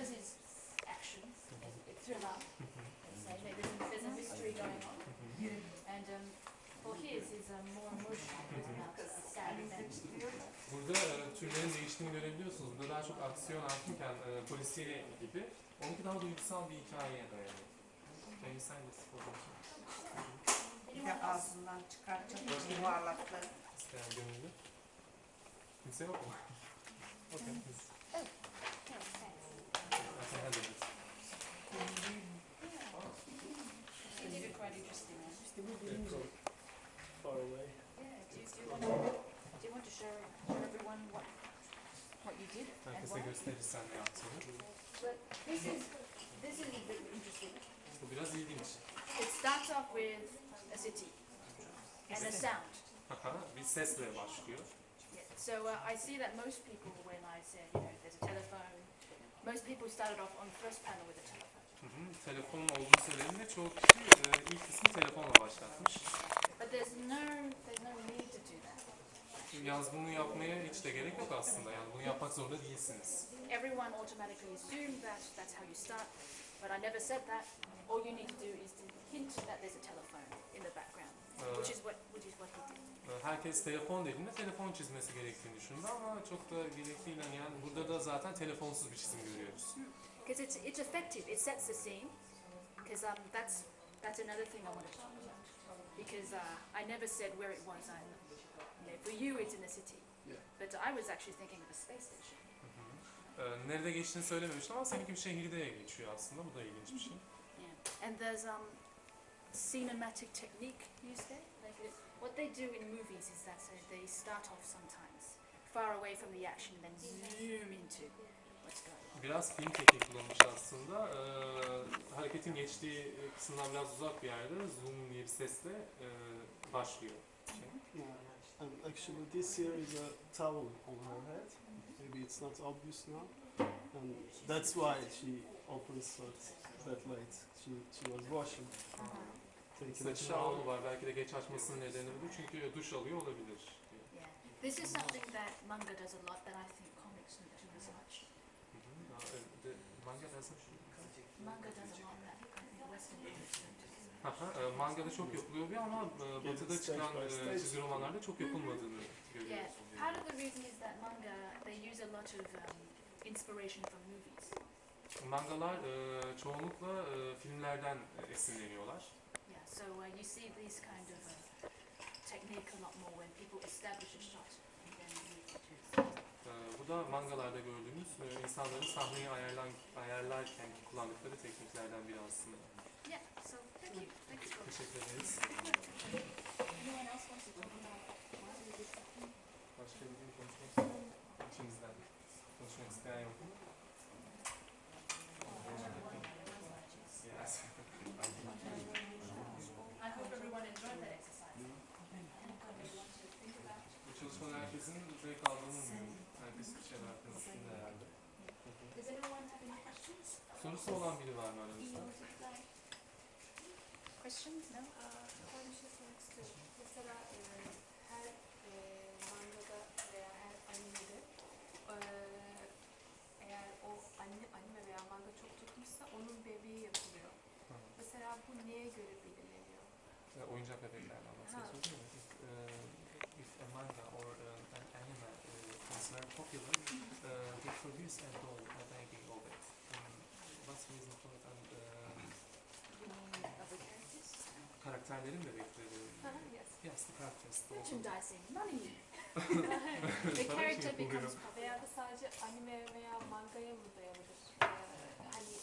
because it's action, it's thriller, there's a mystery going on, and for his is more emotional, it's about a sad event. Burada türlerin değiştiğini görebiliyorsunuz. Burada daha çok aksiyon hakimken polisiye gibi. Onunki daha duygusal bir hikayeye dayanıyor. Maybe sen de fotoğrafı. Bir de ağzından çıkartacak yuvarlaklı. İsteyen gönüllü. Kimse yok mu? Okay. I can handle it. He did it quite interesting. Far away. Do you want to show everyone what you did? Herkese gösterirsen ne yaptığını. But this is a bit interesting. Bu biraz ilginç. It starts off with a city and a sound. Bir sesle başlıyor. Yeah. So I see that most people, when I said, there's a telephone, most people started off on the first panel with a telephone. Telefonun olduğunu söylediğinde çoğu kişi ilk kısmı telefonla başlatmış. But there's no need to do that. Yalnız bunu yapmaya hiç de gerek yok aslında. Yani bunu yapmak zorunda değilsiniz. Everyone automatically assumed that that's how you start, but I never said that. All you need to do is to hint that there's a telephone in the background, which is what he did. Herkes telefon dediğinde telefon çizmesi gerektiğini düşündü ama çok da gerektiğiyle yani burada da zaten telefonsuz bir çizim görüyoruz. Because it's effective. It sets the scene. Because that's another thing I want to talk about. Because I never said where it was either. For you, it's in the city. Yeah. But I was actually thinking of a space station. Nerede geçtiğini söylememiştim ama seninki bir şehirde geçiyor aslında. Bu da ilginç bir şey. Yeah. And there's cinematic technique used there. Like what they do in movies is that they start off sometimes far away from the action, then zoom into what's going on. Biraz film tekniği kullanmış aslında. Hareketin geçtiği kısımdan biraz uzak bir yerde zoom diye bir sesle başlıyor. And actually this here is a towel on her head. Maybe it's not obvious now. And that's why she opens that late. She was washing. Taking a Saçında shower. havlu var. Belki de geç açmasının nedeni bu. Çünkü duş alıyor olabilir. Yeah. This is something that manga does a lot that I think comics don't do as much. Manga doesn't. Manga does a lot that I think Western comics don't do. Mangada çok yapılıyor bir ama batıda çıkan çizgi romanlarda çok yapılmadığını Yeah, görüyoruz. part of the reason is that manga, they use a lot of inspiration from movies. Mangalar çoğunlukla filmlerden esinleniyorlar. Yeah, so you see this kind of technique a lot more when people establish a shot and then move to. Bu da mangalarda gördüğümüz insanların sahneyi ayarlarken kullandıkları tekniklerden biri aslında. Yeah, so thank you. Thanks for Teşekkür ederiz. anyone else wants to talk about why we did something? Başka bir gün konuşmak içimizden konuşmak isteyen yok mu? Yes. I hope everyone enjoyed that exercise. Bu çalışmadan herkesin zevk aldığını umuyorum. Herkes bir şeyler hakkında düşündü herhalde. Does anyone have any questions? Sorusu olan biri var mı aranızda? Questions? No? Ben bir şey sormak istiyorum. Mesela her mangada veya her animede eğer o anime veya manga çok tutmuşsa onun bebeği yapılıyor. Mesela bu neye göre belirleniyor? Oyuncak bebeklerden bahsediyoruz değil mi? If a manga or an anime is very popular, they produce a doll, a baby of it. What's the reason for it? And Other characters? karakterlerin bebekleri. Yes. Yes, the characters. Merchandising, money. The Sana character şey yapılıyor. becomes popular. Veya da sadece anime veya mangaya mı dayalıdır? Hani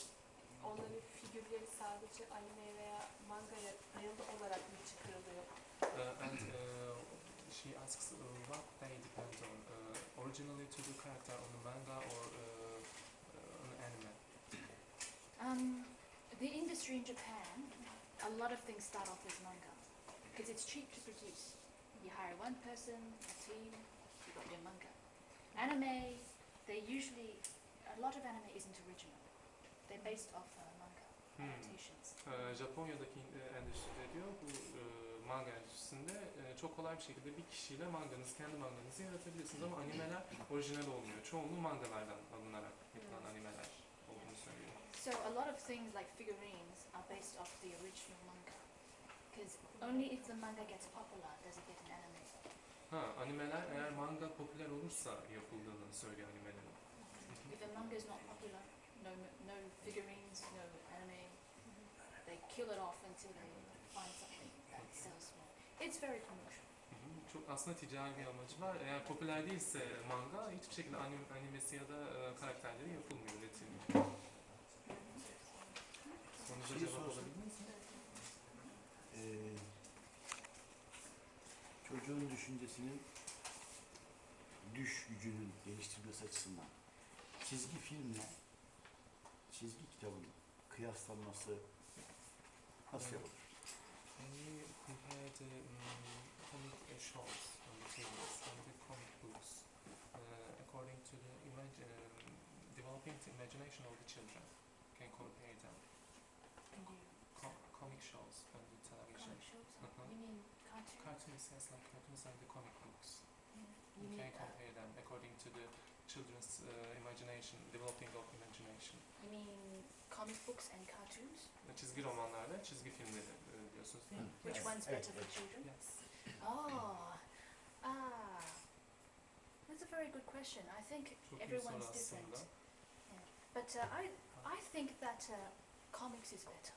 onların figürleri sadece anime veya mangaya dayalı olarak mı çıkarılıyor? And she asks what they depend on, originally to the character on the manga or on anime. The industry in Japan, a lot of things start off as manga because it's cheap to produce. You hire one person, a team, you got your manga. Anime, a lot of anime isn't original. They're based off manga adaptations. Japonya'daki endüstride diyor bu manga endüstrisinde çok kolay bir şekilde bir kişiyle kendi manganızı yaratabilirsiniz ama animeler orijinal olmuyor. Çoğunluğu mangalardan alınarak yapılan animeler olduğunu lot of things like figurines are based off the original manga. Because only if the manga gets popular does it get an anime. Animeler eğer manga popüler olursa yapıldığını söylüyor animelerin. If a manga is not popular, no figurines, no anime. They kill it off until they find something that sells more. It's very commercial. Çok aslında ticari bir amacı var. Eğer popüler değilse manga hiçbir şekilde animesi ya da karakterleri yapılmıyor, üretilmiyor. Sonuca cevap olabildiniz mi? Çocuğun düşüncesinin düş gücünün geliştirilmesi açısından çizgi filmle çizgi kitabın kıyaslanması nasıl yapılır? Can you compare the comic shows and the films and the comic books according to the developing the imagination of the children? Can you compare them? Comic shows and the television. Comic shows? Uh-huh. You mean cartoons? Cartoons, yes, like cartoons and the comic books. You Can mean, you compare them according to the children's imagination, developing of imagination? you mean comic books and cartoons? Çizgi romanlarla çizgi filmleri diyorsunuz değil mi? Which Yes. one's better for children? Yes. That's a very good question. I think Çok iyi soru everyone's aslında. different. Yeah. But I think that comics is better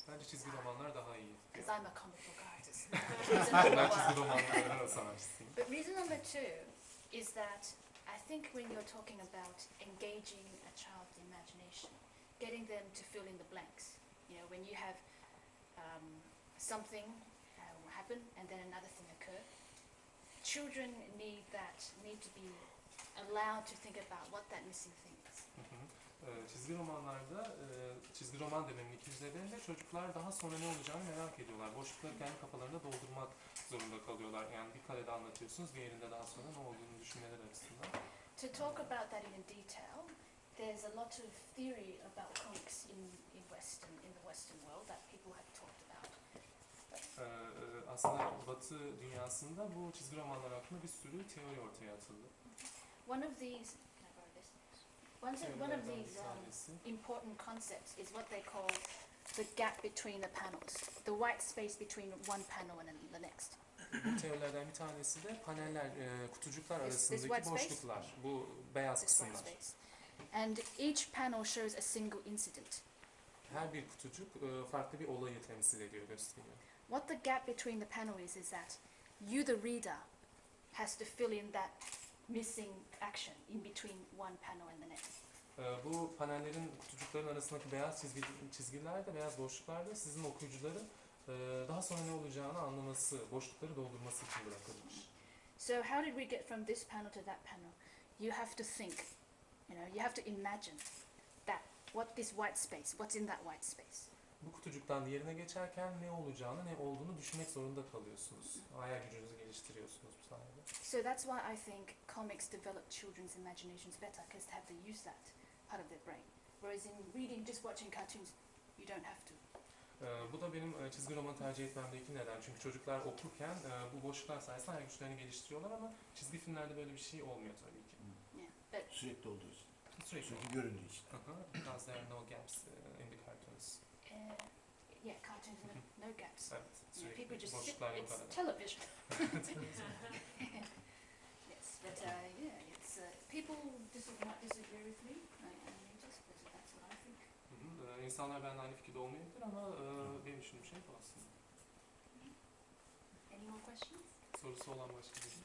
Bence çizgi romanlar daha iyi. because I'm a comic book artist. Ben çizgi romanların sanatçısıyım. But reason number two is that I think when you're talking about engaging a child's imagination, getting them to fill in the blanks, you know, when you have something happen and then another thing occur, children need to be allowed to think about what that missing thing is. Çizgi romanlarda, çizgi roman döneminin ikincilerinde çocuklar daha sonra ne olacağını merak ediyorlar. Boşlukları kendi kafalarında doldurmak zorunda kalıyorlar. Yani bir karede anlatıyorsunuz, diğerinde daha sonra ne olduğunu düşünmeleri açısından. To talk about that in detail, there's a lot of theory about comics in the Western world that people have talked about. Aslında Batı dünyasında bu çizgi romanlar hakkında bir sürü teori ortaya atıldı. One of these, can I borrow this? One of these important concepts is what they call the gap between the panels, the white space between one panel and the next. Bu teorilerden bir tanesi de paneller, kutucuklar This arasındaki white space? boşluklar. Bu beyaz This white kısımlar. space. And each panel shows a single incident. Her bir kutucuk farklı bir olayı temsil ediyor, gösteriyor. What the gap between the panel is that you, the reader, has to fill in that missing action in between one panel and the next. Bu panellerin, kutucukların arasındaki beyaz çizgilerde, beyaz boşluklarda sizin okuyucuların daha sonra ne olacağını anlaması, boşlukları doldurması için bırakılmış. So how did we get from this panel to that panel? You have to think, you have to imagine that this white space, what's in that white space. Bu kutucuktan diğerine geçerken ne olacağını, ne olduğunu düşünmek zorunda kalıyorsunuz. Hayal gücünüzü geliştiriyorsunuz bu sayede. So that's why I think comics develop children's imaginations better, because they have to use that part of their brain. Whereas in reading, just watching cartoons, you don't have to. Bu da benim çizgi roman tercih etmemdeki neden. Çünkü çocuklar okurken bu boşluklar sayesinde hayal güçlerini geliştiriyorlar ama çizgi filmlerde böyle bir şey olmuyor tabii ki. Yeah, but Sürekli olduğu için. Sürekli. Sürekli göründüğü için. Because there are no gaps in the cartoons. yeah, cartoons no gaps. Evet, People sürekli just sit. boşluklar yok It's arada. television. Yes, but yeah, it's people might disagree with me. Just that's what I think. İnsanlar benden aynı fikirde olmayabilir ama benim düşündüğüm şey bu aslında. Any more questions? Sorusu olan başka biri.